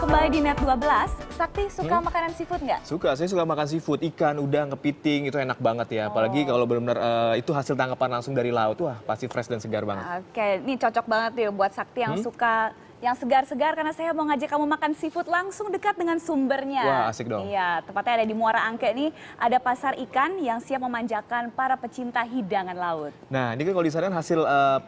kembali di Net 12. Sakti suka makanan seafood nggak? Suka, saya suka makan seafood, ikan, udang, kepiting, itu enak banget ya. Apalagi kalau benar-benar itu hasil tangkapan langsung dari laut, wah pasti fresh dan segar banget. Oke, ini cocok banget ya buat Sakti yang suka yang segar-segar, karena saya mau ngajak kamu makan seafood langsung dekat dengan sumbernya. Wah, asik dong. Iya, tepatnya ada di Muara Angke nih, ada pasar ikan yang siap memanjakan para pecinta hidangan laut. Nah, ini kan kalau di sana kan hasil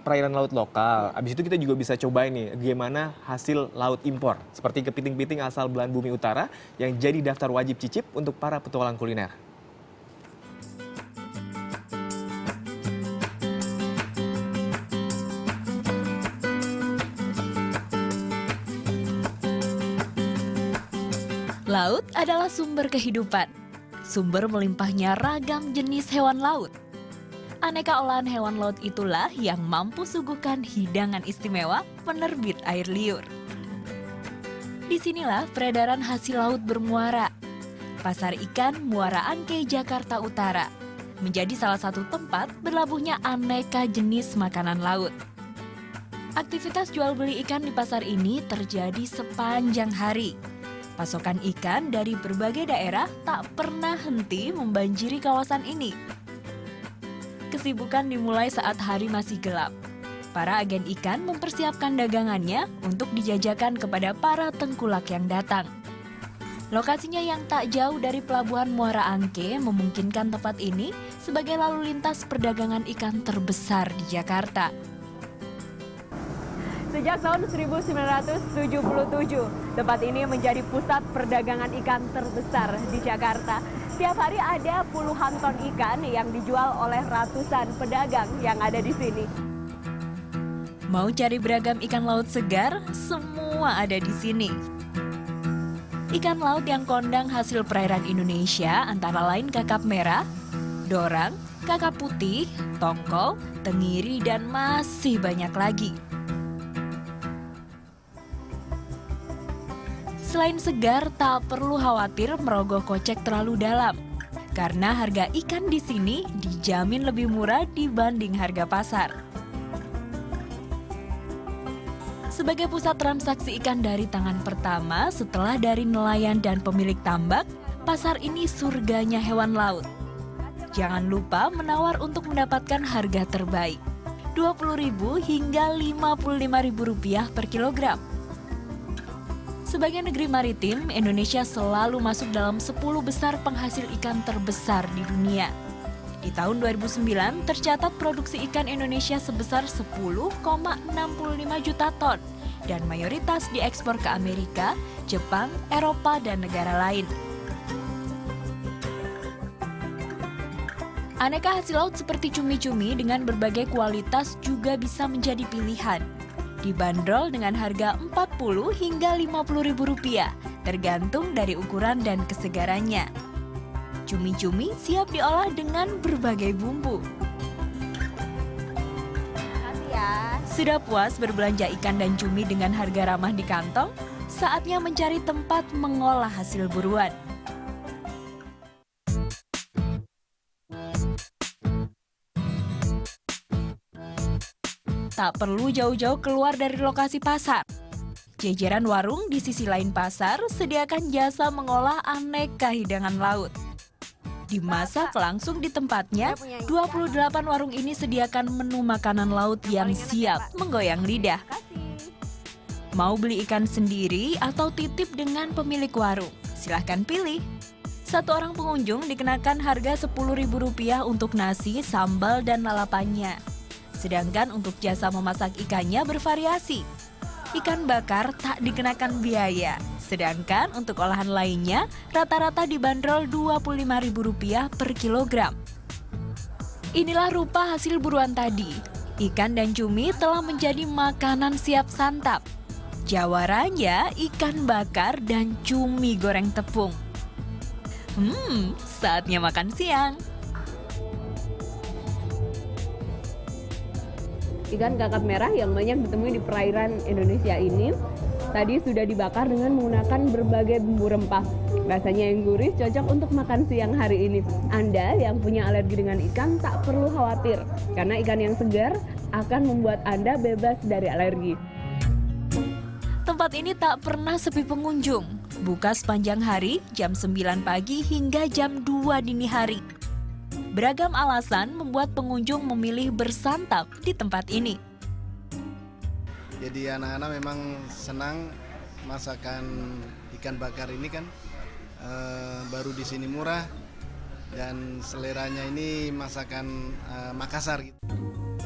perairan laut lokal. Abis itu kita juga bisa cobain nih gimana hasil laut impor. Seperti kepiting-piting asal belahan bumi utara yang jadi daftar wajib cicip untuk para petualang kuliner. Laut adalah sumber kehidupan. Sumber melimpahnya ragam jenis hewan laut. Aneka olahan hewan laut itulah yang mampu suguhkan hidangan istimewa penerbit air liur. Disinilah peredaran hasil laut bermuara. Pasar ikan Muara Angke, Jakarta Utara menjadi salah satu tempat berlabuhnya aneka jenis makanan laut. Aktivitas jual beli ikan di pasar ini terjadi sepanjang hari. Pasokan ikan dari berbagai daerah tak pernah henti membanjiri kawasan ini. Kesibukan dimulai saat hari masih gelap. Para agen ikan mempersiapkan dagangannya untuk dijajakan kepada para tengkulak yang datang. Lokasinya yang tak jauh dari pelabuhan Muara Angke memungkinkan tempat ini sebagai lalu lintas perdagangan ikan terbesar di Jakarta. Sejak tahun 1977, tempat ini menjadi pusat perdagangan ikan terbesar di Jakarta. Setiap hari ada puluhan ton ikan yang dijual oleh ratusan pedagang yang ada di sini. Mau cari beragam ikan laut segar, semua ada di sini. Ikan laut yang kondang hasil perairan Indonesia antara lain kakap merah, dorang, kakap putih, tongkol, tenggiri, dan masih banyak lagi. Selain segar, tak perlu khawatir merogoh kocek terlalu dalam. Karena harga ikan di sini dijamin lebih murah dibanding harga pasar. Sebagai pusat transaksi ikan dari tangan pertama setelah dari nelayan dan pemilik tambak, pasar ini surganya hewan laut. Jangan lupa menawar untuk mendapatkan harga terbaik, Rp20.000 hingga Rp55.000 per kilogram. Sebagai negeri maritim, Indonesia selalu masuk dalam 10 besar penghasil ikan terbesar di dunia. Di tahun 2009, tercatat produksi ikan Indonesia sebesar 10,65 juta ton dan mayoritas diekspor ke Amerika, Jepang, Eropa, dan negara lain. Aneka hasil laut seperti cumi-cumi dengan berbagai kualitas juga bisa menjadi pilihan. Dibanderol dengan harga Rp40 hingga Rp50.000, tergantung dari ukuran dan kesegarannya. Cumi-cumi siap diolah dengan berbagai bumbu. Makasih ya. Sudah puas berbelanja ikan dan cumi dengan harga ramah di kantong? Saatnya mencari tempat mengolah hasil buruan. Tak perlu jauh-jauh keluar dari lokasi pasar. Jajaran warung di sisi lain pasar sediakan jasa mengolah aneka hidangan laut. Dimasak langsung di tempatnya, 28 warung ini sediakan menu makanan laut yang siap menggoyang lidah. Mau beli ikan sendiri atau titip dengan pemilik warung? Silahkan pilih. Satu orang pengunjung dikenakan harga Rp10.000 untuk nasi, sambal, dan lalapannya. Sedangkan untuk jasa memasak ikannya bervariasi. Ikan bakar tak dikenakan biaya. Sedangkan untuk olahan lainnya rata-rata dibanderol Rp25.000 per kilogram. Inilah rupa hasil buruan tadi. Ikan dan cumi telah menjadi makanan siap santap. Jawarannya ikan bakar dan cumi goreng tepung. Saatnya makan siang. Ikan kakap merah yang banyak ditemui di perairan Indonesia ini tadi sudah dibakar dengan menggunakan berbagai bumbu rempah. Rasanya yang gurih, cocok untuk makan siang hari ini. Anda yang punya alergi dengan ikan tak perlu khawatir, karena ikan yang segar akan membuat Anda bebas dari alergi. Tempat ini tak pernah sepi pengunjung. Buka sepanjang hari, jam 9 pagi hingga jam 2 dini hari. Beragam alasan membuat pengunjung memilih bersantap di tempat ini. Jadi anak-anak memang senang masakan ikan bakar ini kan baru di sini murah dan seleranya ini masakan Makassar gitu.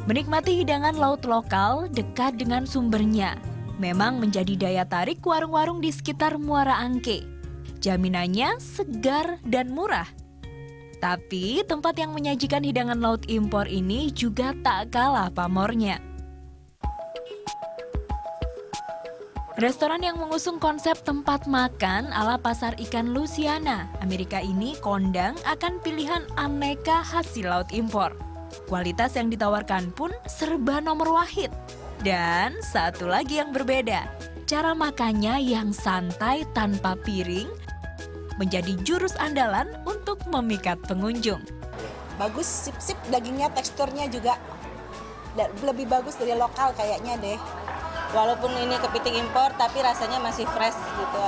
Menikmati hidangan laut lokal dekat dengan sumbernya memang menjadi daya tarik warung-warung di sekitar Muara Angke. Jaminannya segar dan murah. Tapi tempat yang menyajikan hidangan laut impor ini juga tak kalah pamornya. Restoran yang mengusung konsep tempat makan ala pasar ikan Louisiana, Amerika ini kondang akan pilihan aneka hasil laut impor. Kualitas yang ditawarkan pun serba nomor wahid. Dan satu lagi yang berbeda, cara makannya yang santai tanpa piring menjadi jurus andalan untuk memikat pengunjung. Bagus, sip-sip, dagingnya teksturnya juga lebih bagus dari lokal kayaknya deh. Walaupun ini kepiting impor, tapi rasanya masih fresh gitu,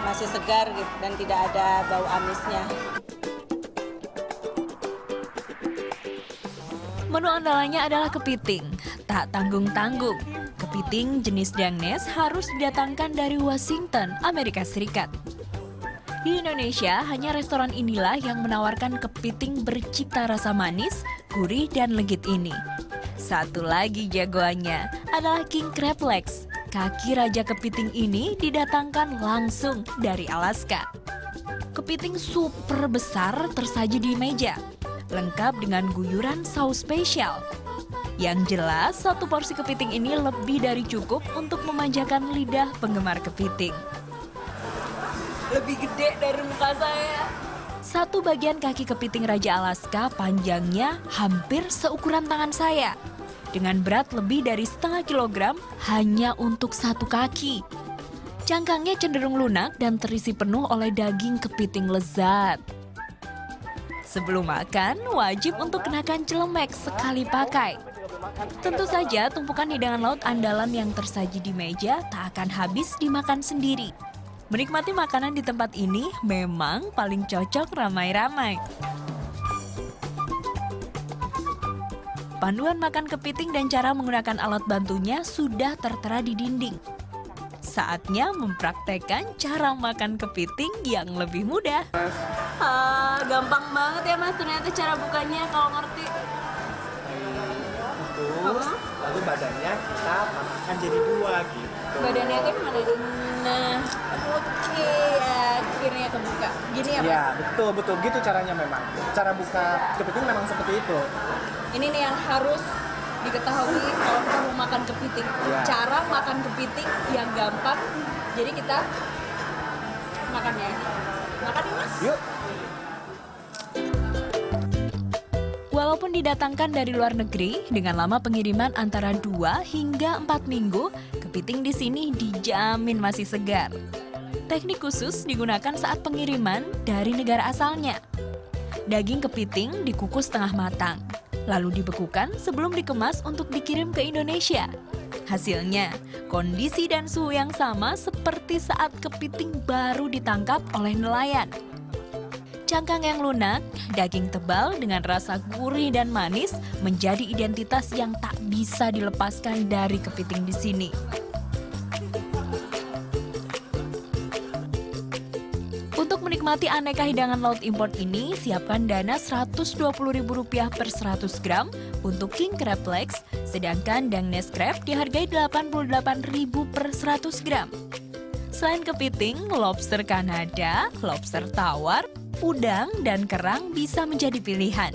masih segar gitu, dan tidak ada bau amisnya. Menu andalannya adalah kepiting, tak tanggung-tanggung. Kepiting jenis Dangnes harus didatangkan dari Washington, Amerika Serikat. Di Indonesia, hanya restoran inilah yang menawarkan kepiting bercita rasa manis, gurih, dan legit ini. Satu lagi jagoannya adalah King Crab Legs. Kaki raja kepiting ini didatangkan langsung dari Alaska. Kepiting super besar tersaji di meja, lengkap dengan guyuran saus spesial. Yang jelas, satu porsi kepiting ini lebih dari cukup untuk memanjakan lidah penggemar kepiting. Lebih gede dari muka saya. Satu bagian kaki kepiting Raja Alaska panjangnya hampir seukuran tangan saya. Dengan berat lebih dari setengah kilogram hanya untuk satu kaki. Cangkangnya cenderung lunak dan terisi penuh oleh daging kepiting lezat. Sebelum makan, wajib untuk kenakan celemek sekali pakai. Tentu saja tumpukan hidangan laut andalan yang tersaji di meja tak akan habis dimakan sendiri. Menikmati makanan di tempat ini memang paling cocok ramai-ramai. Panduan makan kepiting dan cara menggunakan alat bantunya sudah tertera di dinding. Saatnya mempraktekkan cara makan kepiting yang lebih mudah. Gampang banget ya Mas, ternyata cara bukanya kalau ngerti. Lalu badannya kita patahkan jadi dua gitu. Badannya itu gimana? Nah, oke, akhirnya kebuka. Gini ya Mas? Ya, betul. Gitu caranya memang. Cara buka kepiting memang seperti itu. Ini nih yang harus diketahui kalau kita mau makan kepiting. Ya. Cara makan kepiting yang gampang. Jadi kita makannya. Makan nih Mas? Yuk. Walaupun didatangkan dari luar negeri, dengan lama pengiriman antara 2 hingga 4 minggu, kepiting di sini dijamin masih segar. Teknik khusus digunakan saat pengiriman dari negara asalnya. Daging kepiting dikukus setengah matang, lalu dibekukan sebelum dikemas untuk dikirim ke Indonesia. Hasilnya, kondisi dan suhu yang sama seperti saat kepiting baru ditangkap oleh nelayan. Cangkang yang lunak, daging tebal dengan rasa gurih dan manis menjadi identitas yang tak bisa dilepaskan dari kepiting di sini. Untuk menikmati aneka hidangan laut import ini, siapkan dana Rp120.000 per 100 gram untuk King Crab Legs, sedangkan Dangnes Crab dihargai Rp88.000 per 100 gram. Selain kepiting, lobster Kanada, lobster tawar, udang, dan kerang bisa menjadi pilihan.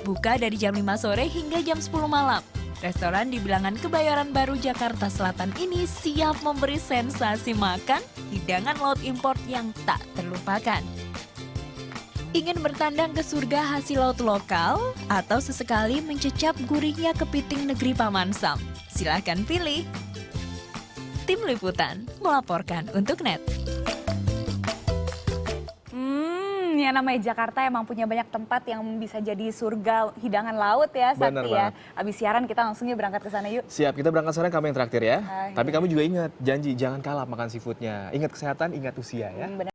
Buka dari jam 5 sore hingga jam 10 malam. Restoran di Bilangan Kebayoran Baru, Jakarta Selatan ini siap memberi sensasi makan hidangan laut impor yang tak terlupakan. Ingin bertandang ke surga hasil laut lokal atau sesekali mencecap gurihnya kepiting negeri Paman Sam? Silahkan pilih. Tim Liputan melaporkan untuk NET. Ya namanya Jakarta emang punya banyak tempat yang bisa jadi surga hidangan laut ya, Bener Sakti ya. banget. Abis siaran kita langsung yuk berangkat ke sana yuk. Siap, kita berangkat sana, kamu yang traktir ya. Ah, Tapi iya. kamu juga ingat, janji jangan kalah makan seafoodnya. Ingat kesehatan, ingat usia ya. Benar.